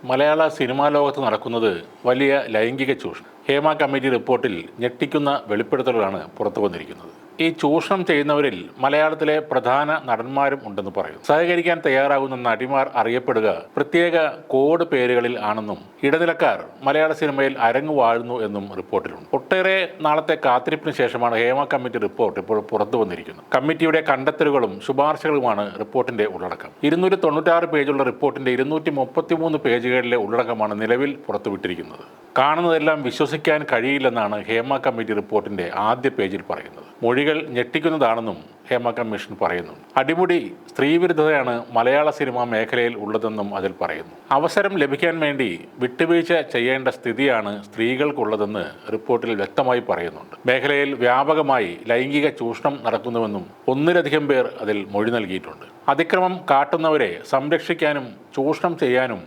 മലയാള cinema ലോകത്ത് നടക്കുന്നത് വലിയ ലൈംഗിക ചൂഷണം. ഹേമ കമ്മിറ്റി റിപ്പോർട്ടിൽ ഞെട്ടിക്കുന്ന വെളിപ്പെടുത്തലുകളാണ് പുറത്തു വന്നിരിക്കുന്നത്. ഈ ചൂഷണം ചെയ്യുന്നവരിൽ മലയാളത്തിലെ പ്രധാന നടന്മാരും ഉണ്ടെന്ന് പറയുന്നു. സഹകരിക്കാൻ തയ്യാറാകുന്ന നടിമാർ അറിയപ്പെടുക പ്രത്യേക കോഡ് പേരുകളിൽ ആണെന്നും ഇടനിലക്കാർ മലയാള സിനിമയിൽ അരങ്ങു വാഴുന്നു എന്നും റിപ്പോർട്ടിലുണ്ട്. ഒട്ടേറെ നാളത്തെ കാത്തിരിപ്പിന് ശേഷമാണ് ഹേമ കമ്മിറ്റി റിപ്പോർട്ട് ഇപ്പോൾ പുറത്തു വന്നിരിക്കുന്നത്. കമ്മിറ്റിയുടെ കണ്ടെത്തലുകളും ശുപാർശകളുമാണ് റിപ്പോർട്ടിന്റെ ഉള്ളടക്കം. 296 പേജുള്ള റിപ്പോർട്ടിന്റെ 233 പേജുകളിലെ ഉള്ളടക്കമാണ് നിലവിൽ പുറത്തുവിട്ടിരിക്കുന്നത്. കാണുന്നതെല്ലാം വിശ്വസിക്കാൻ കഴിയില്ലെന്നാണ് ഹേമ കമ്മിറ്റി റിപ്പോർട്ടിന്റെ ആദ്യ പേജിൽ പറയുന്നത്. മൊഴികൾ ഞെട്ടിക്കുന്നതാണെന്നും ഹേമ കമ്മീഷൻ പറയുന്നു. അടിമുടി സ്ത്രീവിരുദ്ധതയാണ് മലയാള സിനിമാ മേഖലയിൽ ഉള്ളതെന്നും അതിൽ പറയുന്നു. അവസരം ലഭിക്കാൻ വേണ്ടി വിട്ടുവീഴ്ച ചെയ്യേണ്ട സ്ഥിതിയാണ് സ്ത്രീകൾക്കുള്ളതെന്ന് റിപ്പോർട്ടിൽ വ്യക്തമായി പറയുന്നുണ്ട്. മേഖലയിൽ വ്യാപകമായി ലൈംഗിക ചൂഷണം നടക്കുന്നുവെന്നും ഒന്നിലധികം പേർ അതിൽ മൊഴി നൽകിയിട്ടുണ്ട്. അതിക്രമം കാട്ടുന്നവരെ സംരക്ഷിക്കാനും ചൂഷണം ചെയ്യാനും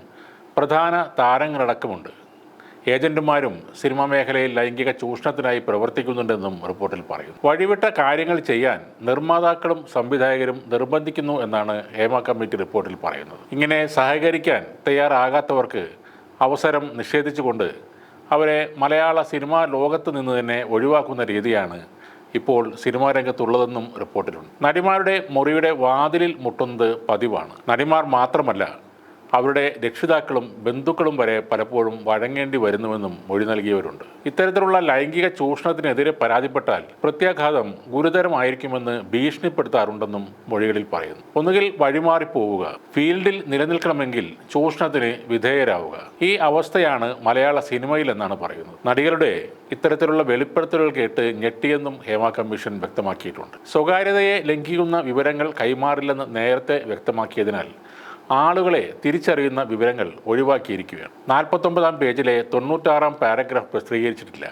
പ്രധാന താരങ്ങളടക്കമുണ്ട്. ഏജന്റുമാരും സിനിമാ മേഖലയിൽ ലൈംഗിക ചൂഷണത്തിനായി പ്രവർത്തിക്കുന്നുണ്ടെന്നും റിപ്പോർട്ടിൽ പറയുന്നു. വഴിവിട്ട കാര്യങ്ങൾ ചെയ്യാൻ നിർമ്മാതാക്കളും സംവിധായകരും നിർബന്ധിക്കുന്നു എന്നാണ് ഹേമ കമ്മിറ്റി റിപ്പോർട്ടിൽ പറയുന്നത്. ഇങ്ങനെ സഹകരിക്കാൻ തയ്യാറാകാത്തവർക്ക് അവസരം നിഷേധിച്ചുകൊണ്ട് അവരെ മലയാള സിനിമാ ലോകത്ത് നിന്ന് തന്നെ ഒഴിവാക്കുന്ന രീതിയാണ് ഇപ്പോൾ സിനിമാ രംഗത്തുള്ളതെന്നും റിപ്പോർട്ടിലുണ്ട്. നടിമാരുടെ മുറിയുടെ വാതിലിൽ മുട്ടുന്നത് പതിവാണ്. നടിമാർ മാത്രമല്ല, അവരുടെ രക്ഷിതാക്കളും ബന്ധുക്കളും വരെ പലപ്പോഴും വഴങ്ങേണ്ടി വരുന്നുവെന്നും മൊഴി നൽകിയവരുണ്ട്. ഇത്തരത്തിലുള്ള ലൈംഗിക ചൂഷണത്തിനെതിരെ പരാതിപ്പെട്ടാൽ പ്രത്യാഘാതം ഗുരുതരമായിരിക്കുമെന്ന് ഭീഷണിപ്പെടുത്താറുണ്ടെന്നും മൊഴികളിൽ പറയുന്നു. ഒന്നുകിൽ വഴിമാറിപ്പോവുക, ഫീൽഡിൽ നിലനിൽക്കണമെങ്കിൽ ചൂഷണത്തിന് വിധേയരാവുക. ഈ അവസ്ഥയാണ് മലയാള സിനിമയിലെന്നാണ് പറയുന്നത്. നടികളുടെ ഇത്തരത്തിലുള്ള വെളിപ്പെടുത്തലുകൾ കേട്ട് ഞെട്ടിയെന്നും ഹേമ കമ്മീഷൻ വ്യക്തമാക്കിയിട്ടുണ്ട്. സ്വകാര്യതയെ ലംഘിക്കുന്ന വിവരങ്ങൾ കൈമാറില്ലെന്ന് നേരത്തെ വ്യക്തമാക്കിയതിനാൽ ആളുകളെ തിരിച്ചറിയുന്ന വിവരങ്ങൾ ഒഴിവാക്കിയിരിക്കുകയാണ്. 49-ാം പേജിലെ 96-ാം പാരഗ്രാഫ് പ്രസിദ്ധീകരിച്ചിട്ടില്ല.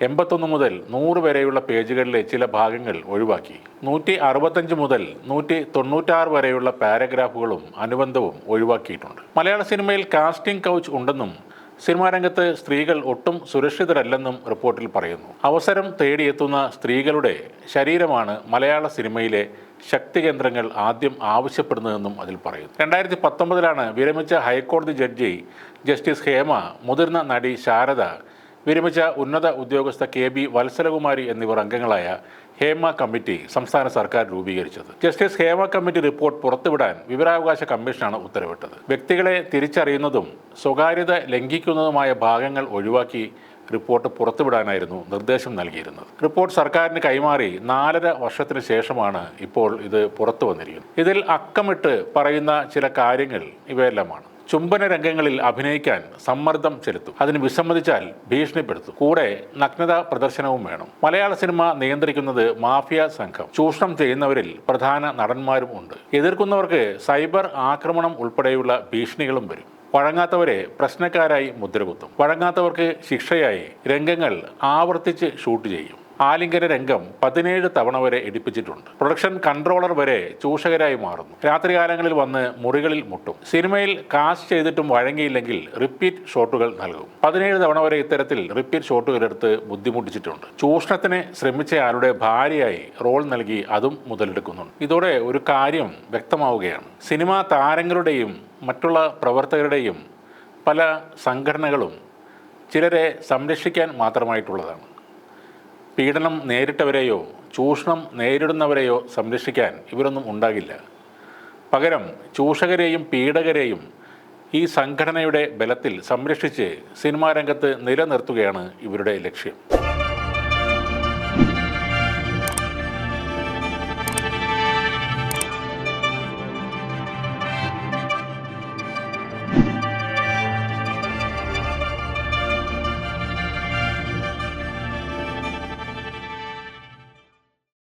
81 മുതൽ 100 വരെയുള്ള പേജുകളിലെ ചില ഭാഗങ്ങൾ ഒഴിവാക്കി. 165 മുതൽ 196 വരെയുള്ള പാരഗ്രാഫുകളും അനുബന്ധവും ഒഴിവാക്കിയിട്ടുണ്ട്. മലയാള സിനിമയിൽ കാസ്റ്റിംഗ് കൗച്ച് ഉണ്ടെന്നും സിനിമാ രംഗത്ത് സ്ത്രീകൾ ഒട്ടും സുരക്ഷിതരല്ലെന്നും റിപ്പോർട്ടിൽ പറയുന്നു. അവസരം തേടിയെത്തുന്ന സ്ത്രീകളുടെ ശരീരമാണ് മലയാള സിനിമയിലെ ശക്തി കേന്ദ്രങ്ങൾ ആദ്യം ആവശ്യപ്പെടുന്നതെന്നും അതിൽ പറയുന്നു. 2019 വിരമിച്ച ഹൈക്കോടതി ജഡ്ജി ജസ്റ്റിസ് ഹേമ, മുതിർന്ന നടി ശാരദ, വിരമിച്ച ഉന്നത ഉദ്യോഗസ്ഥ KB വത്സലകുമാരി എന്നിവർ അംഗങ്ങളായ ഹേമ കമ്മിറ്റി സംസ്ഥാന സർക്കാർ രൂപീകരിച്ചത്. ജസ്റ്റിസ് ഹേമ കമ്മിറ്റി റിപ്പോർട്ട് പുറത്തുവിടാൻ വിവരാവകാശ കമ്മീഷനാണ് ഉത്തരവിട്ടത്. വ്യക്തികളെ തിരിച്ചറിയുന്നതും സ്വകാര്യത ലംഘിക്കുന്നതുമായ ഭാഗങ്ങൾ ഒഴിവാക്കി റിപ്പോർട്ട് പുറത്തുവിടാനായിരുന്നു നിർദ്ദേശം നൽകിയിരുന്നത്. റിപ്പോർട്ട് സർക്കാരിന് കൈമാറി 4.5 വർഷത്തിന് ശേഷമാണ് ഇപ്പോൾ ഇത് പുറത്തു വന്നിരിക്കുന്നത്. ഇതിൽ അക്കമിട്ട് പറയുന്ന ചില കാര്യങ്ങൾ ഇവയെല്ലാമാണ്. ചുംബന രംഗങ്ങളിൽ അഭിനയിക്കാൻ സമ്മർദ്ദം ചെലുത്തും. അതിന് വിസമ്മതിച്ചാൽ ഭീഷണിപ്പെടുത്തും. കൂടെ നഗ്നത പ്രദർശനവും വേണം. മലയാള സിനിമ നിയന്ത്രിക്കുന്നത് മാഫിയ സംഘം. ചൂഷണം ചെയ്യുന്നവരിൽ പ്രധാന നടന്മാരും ഉണ്ട്. എതിർക്കുന്നവർക്ക് സൈബർ ആക്രമണം ഉൾപ്പെടെയുള്ള ഭീഷണികളും വരും. വഴങ്ങാത്തവരെ പ്രശ്നക്കാരായി മുദ്രകുത്തും. വഴങ്ങാത്തവർക്ക് ശിക്ഷയായി രംഗങ്ങൾ ആവർത്തിച്ച് ഷൂട്ട് ചെയ്യും. ആലിംഗന രംഗം 17 തവണ വരെ എടുപ്പിച്ചിട്ടുണ്ട്. പ്രൊഡക്ഷൻ കൺട്രോളർ വരെ ചൂഷകരായി മാറുന്നു. രാത്രികാലങ്ങളിൽ വന്ന് മുറികളിൽ മുട്ടും. സിനിമയിൽ കാസ്റ്റ് ചെയ്തിട്ടും വഴങ്ങിയില്ലെങ്കിൽ റിപ്പീറ്റ് ഷോട്ടുകൾ നൽകും. 17 തവണ വരെ ഇത്തരത്തിൽ റിപ്പീറ്റ് ഷോട്ടുകൾ എടുത്ത് ബുദ്ധിമുട്ടിച്ചിട്ടുണ്ട്. ചൂഷണത്തിന് ശ്രമിച്ചയാളുടെ ഭാര്യയായി റോൾ നൽകി അതും മുതലെടുക്കുന്നുണ്ട്. ഇതോടെ ഒരു കാര്യം വ്യക്തമാവുകയാണ്. സിനിമാ താരങ്ങളുടെയും മറ്റുള്ള പ്രവർത്തകരുടെയും പല സംഘടനകളും ചിലരെ സംരക്ഷിക്കാൻ മാത്രമായിട്ടുള്ളതാണ്. പീഡനം നേരിട്ടവരെയോ ചൂഷണം നേരിടുന്നവരെയോ സംരക്ഷിക്കാൻ ഇവരൊന്നും ഉണ്ടാകില്ല. പകരം ചൂഷകരെയും പീഡകരെയും ഈ സംഘടനയുടെ ബലത്തിൽ സംരക്ഷിച്ച് സിനിമാ രംഗത്ത് നിലനിർത്തുകയാണ് ഇവരുടെ ലക്ഷ്യം.